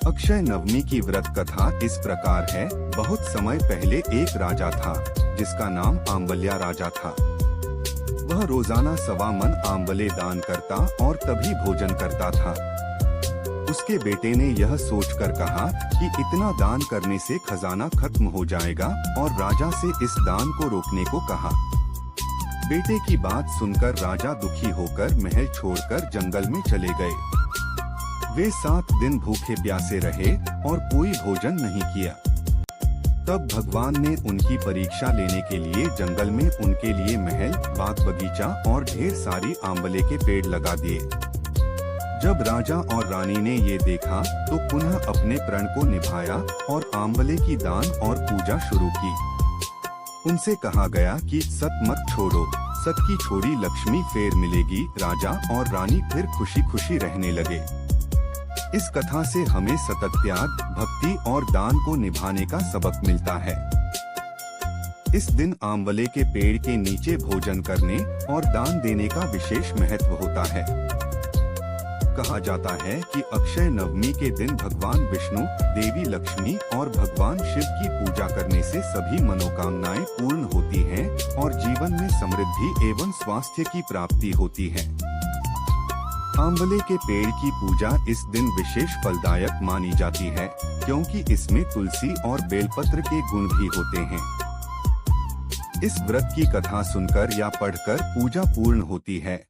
अक्षय नवमी की व्रत कथा इस प्रकार है। बहुत समय पहले एक राजा था जिसका नाम आंवल्या राजा था। वह रोजाना 1.25 मन आंवले दान करता और तभी भोजन करता था। उसके बेटे ने यह सोचकर कहा कि इतना दान करने से खजाना खत्म हो जाएगा और राजा से इस दान को रोकने को कहा। बेटे की बात सुनकर राजा दुखी होकर महल छोड़कर जंगल में चले गए। वे 7 दिन भूखे प्यासे रहे और कोई भोजन नहीं किया। तब भगवान ने उनकी परीक्षा लेने के लिए जंगल में उनके लिए महल, बाग बगीचा और ढेर सारी आंवले के पेड़ लगा दिए। जब राजा और रानी ने ये देखा तो पुनः अपने प्रण को निभाया और आंवले की दान और पूजा शुरू की। उनसे कहा गया कि सत मत छोड़ो, सत की छोड़ी लक्ष्मी फेर मिलेगी। राजा और रानी फिर खुशी खुशी रहने लगे। इस कथा से हमें सतत त्याग, भक्ति और दान को निभाने का सबक मिलता है। इस दिन आंवले के पेड़ के नीचे भोजन करने और दान देने का विशेष महत्व होता है। कहा जाता है कि अक्षय नवमी के दिन भगवान विष्णु, देवी लक्ष्मी और भगवान शिव की पूजा करने से सभी मनोकामनाएं पूर्ण होती हैं और जीवन में समृद्धि एवं स्वास्थ्य की प्राप्ति होती है। आंवले के पेड़ की पूजा इस दिन विशेष फलदायक मानी जाती है क्योंकि इसमें तुलसी और बेलपत्र के गुण भी होते हैं। इस व्रत की कथा सुनकर या पढ़कर पूजा पूर्ण होती है।